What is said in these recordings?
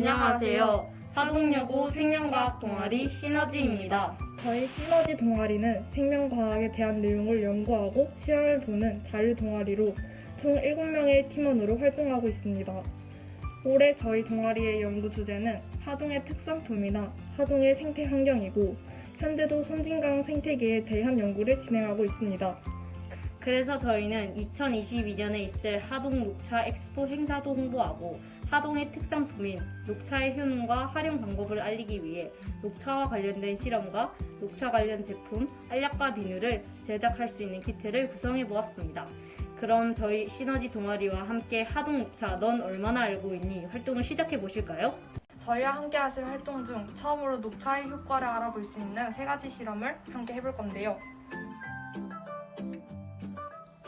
안녕하세요. 하동여고 생명과학 동아리 시너지입니다. 저희 시너지 동아리는 생명과학에 대한 내용을 연구하고 실험을 보는 자유 동아리로 총 7명의 팀원으로 활동하고 있습니다. 올해 저희 동아리의 연구 주제는 하동의 특산품이나 하동의 생태 환경이고 현재도 섬진강 생태계에 대한 연구를 진행하고 있습니다. 그래서 저희는 2022년에 있을 하동 녹차 엑스포 행사도 홍보하고 하동의 특산품인 녹차의 효능과 활용 방법을 알리기 위해 녹차와 관련된 실험과 녹차 관련 제품, 알약과 비누를 제작할 수 있는 키트를 구성해 보았습니다. 그럼 저희 시너지 동아리와 함께 하동 녹차 넌 얼마나 알고 있니? 활동을 시작해 보실까요? 저희와 함께 하실 활동 중 처음으로 녹차의 효과를 알아볼 수 있는 3가지 실험을 함께 해볼 건데요.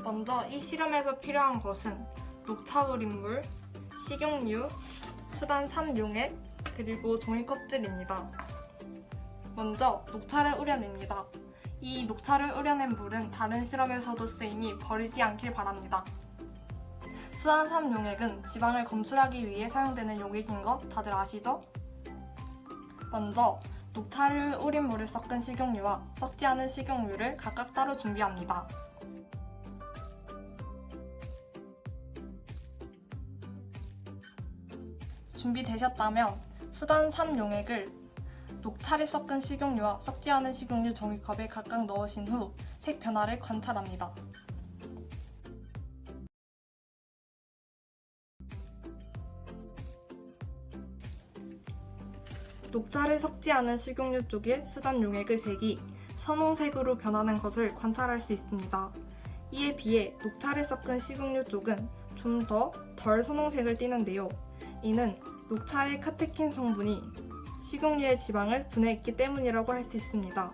먼저 이 실험에서 필요한 것은 녹차 우린물, 식용유, 수단 3용액, 그리고 종이 껍질입니다. 먼저 녹차를 우려냅니다. 이 녹차를 우려낸 물은 다른 실험에서도 쓰이니 버리지 않길 바랍니다. 수단 3용액은 지방을 검출하기 위해 사용되는 용액인 거 다들 아시죠? 먼저 녹차를 우린 물을 섞은 식용유와 섞지 않은 식용유를 각각 따로 준비합니다. 준비되셨다면 수단 3용액을 녹차를 섞은 식용유와 섞지 않은 식용유 종이컵에 각각 넣으신 후 색 변화를 관찰합니다. 녹차를 섞지 않은 식용유 쪽에 수단 용액의 색이 선홍색으로 변하는 것을 관찰할 수 있습니다. 이에 비해 녹차를 섞은 식용유 쪽은 좀 덜 선홍색을 띠는데요. 이는 녹차의 카테킨 성분이 식용유의 지방을 분해했기 때문이라고 할 수 있습니다.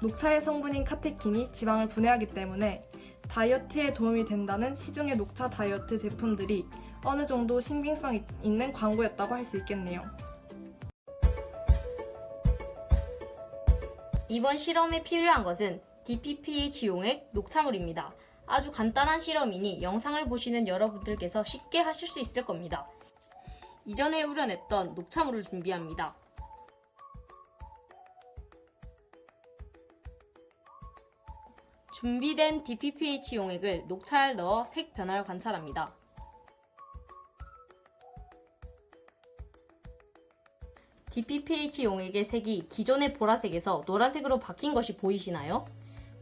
녹차의 성분인 카테킨이 지방을 분해하기 때문에 다이어트에 도움이 된다는 시중의 녹차 다이어트 제품들이 어느 정도 신빙성 있는 광고였다고 할 수 있겠네요. 이번 실험에 필요한 것은 DPPH 용액 녹차물입니다. 아주 간단한 실험이니 영상을 보시는 여러분들께서 쉽게 하실 수 있을 겁니다. 이전에 우려냈던 녹차물을 준비합니다. 준비된 DPPH 용액을 녹차에 넣어 색 변화를 관찰합니다. DPPH 용액의 색이 기존의 보라색에서 노란색으로 바뀐 것이 보이시나요?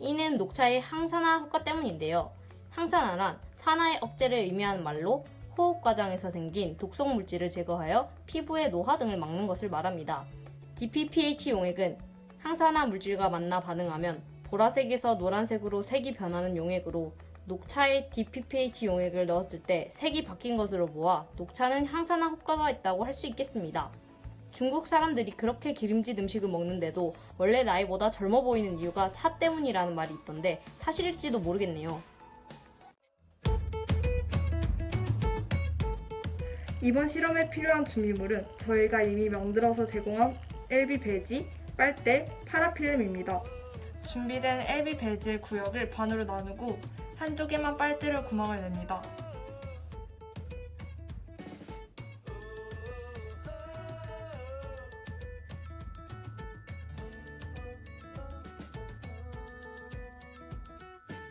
이는 녹차의 항산화 효과 때문인데요. 항산화란 산화의 억제를 의미하는 말로 호흡 과정에서 생긴 독성 물질을 제거하여 피부의 노화 등을 막는 것을 말합니다. DPPH 용액은 항산화 물질과 만나 반응하면 보라색에서 노란색으로 색이 변하는 용액으로 녹차에 DPPH 용액을 넣었을 때 색이 바뀐 것으로 보아 녹차는 항산화 효과가 있다고 할 수 있겠습니다. 중국 사람들이 그렇게 기름진 음식을 먹는데도 원래 나이보다 젊어 보이는 이유가 차 때문이라는 말이 있던데 사실일지도 모르겠네요. 이번 실험에 필요한 준비물은 저희가 이미 만들어서 제공한 LB 배지, 빨대, 파라필름입니다. 준비된 LB 배지의 구역을 반으로 나누고 한두 개만 빨대로 구멍을 냅니다.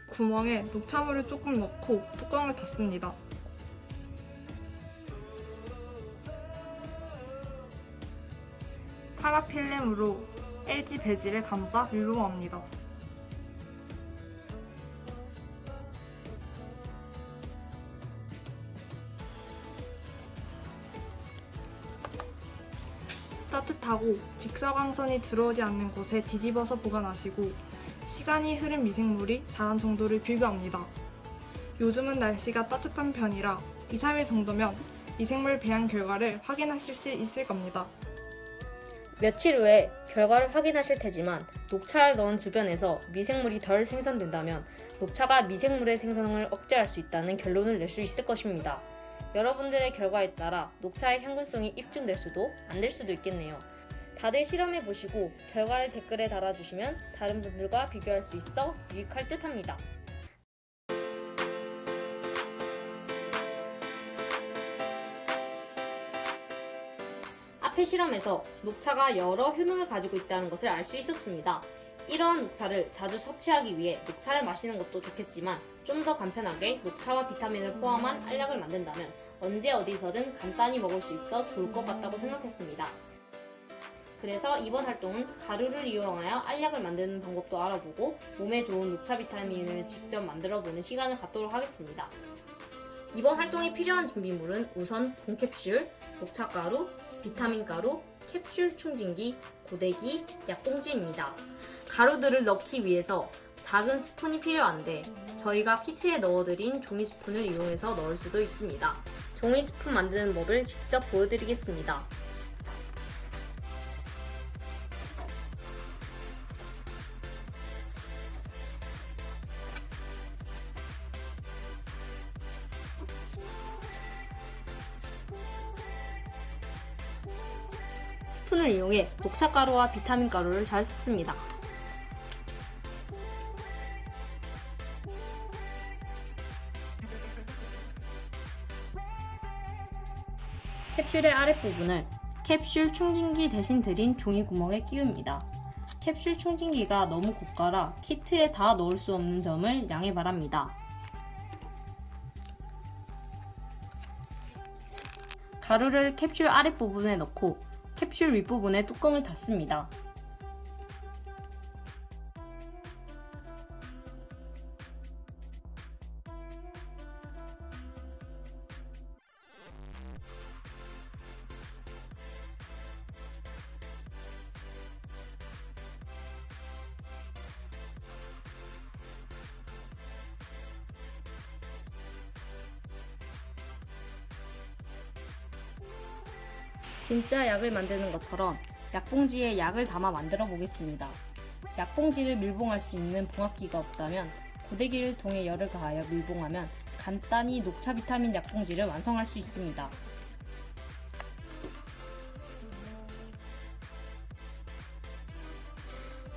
구멍에 녹차물을 조금 넣고 뚜껑을 닫습니다. 파라필름으로 LG 배지를 감싸 밀봉합니다. 따뜻하고 직사광선이 들어오지 않는 곳에 뒤집어서 보관하시고 시간이 흐른 미생물이 자란 정도를 비교합니다. 요즘은 날씨가 따뜻한 편이라 2, 3일 정도면 미생물 배양 결과를 확인하실 수 있을 겁니다. 며칠 후에 결과를 확인하실 테지만 녹차를 넣은 주변에서 미생물이 덜 생성된다면 녹차가 미생물의 생성을 억제할 수 있다는 결론을 낼 수 있을 것입니다. 여러분들의 결과에 따라 녹차의 향균성이 입증될 수도 안 될 수도 있겠네요. 다들 실험해 보시고 결과를 댓글에 달아주시면 다른 분들과 비교할 수 있어 유익할 듯 합니다. 앞의 실험에서 녹차가 여러 효능을 가지고 있다는 것을 알 수 있었습니다. 이러한 녹차를 자주 섭취하기 위해 녹차를 마시는 것도 좋겠지만 좀 더 간편하게 녹차와 비타민을 포함한 알약을 만든다면 언제 어디서든 간단히 먹을 수 있어 좋을 것 같다고 생각했습니다. 그래서 이번 활동은 가루를 이용하여 알약을 만드는 방법도 알아보고 몸에 좋은 녹차 비타민을 직접 만들어보는 시간을 갖도록 하겠습니다. 이번 활동에 필요한 준비물은 우선 본캡슐, 녹차가루, 비타민가루, 캡슐 충진기, 고데기, 약봉지입니다. 가루들을 넣기 위해서 작은 스푼이 필요한데 저희가 키트에 넣어드린 종이 스푼을 이용해서 넣을 수도 있습니다. 종이 스푼 만드는 법을 직접 보여드리겠습니다. 스푼을 이용해 녹차가루와 비타민가루를 잘 섞습니다. 캡슐의 아랫부분을 캡슐 충진기 대신 들인 종이 구멍에 끼웁니다. 캡슐 충진기가 너무 고가라 키트에 다 넣을 수 없는 점을 양해 바랍니다. 가루를 캡슐 아랫부분에 넣고 캡슐 윗부분에 뚜껑을 닫습니다. 진짜 약을 만드는 것처럼 약봉지에 약을 담아 만들어 보겠습니다. 약봉지를 밀봉할 수 있는 봉합기가 없다면 고데기를 통해 열을 가하여 밀봉하면 간단히 녹차 비타민 약봉지를 완성할 수 있습니다.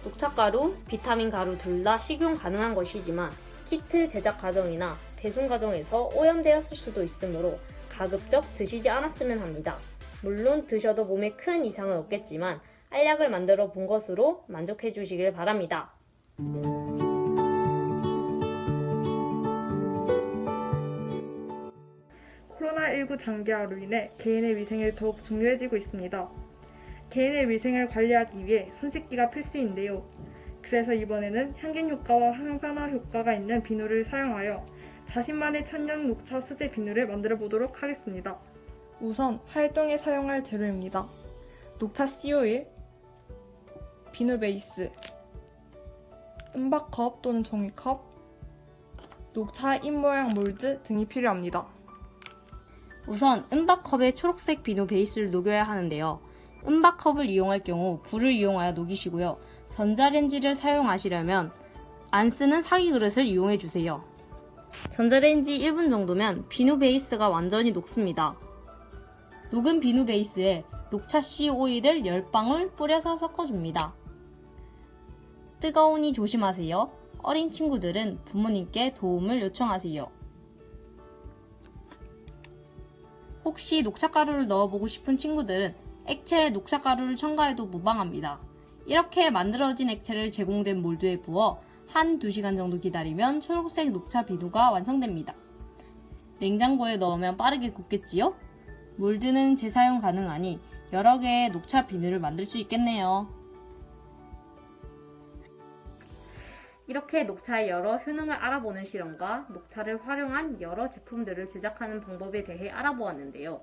녹차가루, 비타민가루 둘 다 식용 가능한 것이지만 키트 제작 과정이나 배송 과정에서 오염되었을 수도 있으므로 가급적 드시지 않았으면 합니다. 물론 드셔도 몸에 큰 이상은 없겠지만 알약을 만들어 본 것으로 만족해 주시길 바랍니다. 코로나19 장기화로 인해 개인의 위생이 더욱 중요해지고 있습니다. 개인의 위생을 관리하기 위해 손 씻기가 필수인데요. 그래서 이번에는 향균 효과와 항산화 효과가 있는 비누를 사용하여 자신만의 천연 녹차 수제 비누를 만들어 보도록 하겠습니다. 우선 활동에 사용할 재료입니다. 녹차 씨오일, 비누 베이스, 은박컵 또는 종이컵, 녹차 잎 모양 몰드 등이 필요합니다. 우선 은박컵에 초록색 비누 베이스를 녹여야 하는데요. 은박컵을 이용할 경우 불을 이용하여 녹이시고요. 전자레인지를 사용하시려면 안 쓰는 사기 그릇을 이용해 주세요. 전자레인지 1분 정도면 비누 베이스가 완전히 녹습니다. 녹은 비누 베이스에 녹차 씨 오일을 10방울 뿌려서 섞어줍니다. 뜨거우니 조심하세요. 어린 친구들은 부모님께 도움을 요청하세요. 혹시 녹차가루를 넣어보고 싶은 친구들은 액체에 녹차가루를 첨가해도 무방합니다. 이렇게 만들어진 액체를 제공된 몰드에 부어 1~2시간 정도 기다리면 초록색 녹차 비누가 완성됩니다. 냉장고에 넣으면 빠르게 굳겠지요? 몰드는 재사용 가능하니 여러 개의 녹차 비누를 만들 수 있겠네요. 이렇게 녹차의 여러 효능을 알아보는 실험과 녹차를 활용한 여러 제품들을 제작하는 방법에 대해 알아보았는데요.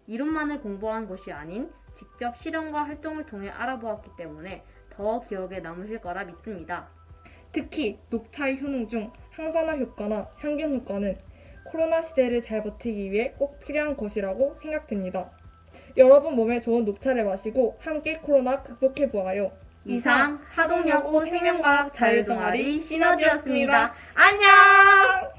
이론만을 공부한 것이 아닌 직접 실험과 활동을 통해 알아보았기 때문에 더 기억에 남으실 거라 믿습니다. 특히 녹차의 효능 중 항산화 효과나 향균 효과는 코로나 시대를 잘 버티기 위해 꼭 필요한 것이라고 생각됩니다. 여러분 몸에 좋은 녹차를 마시고 함께 코로나 극복해보아요. 이상 하동여고 생명과학 자율동아리 시너지였습니다. 안녕!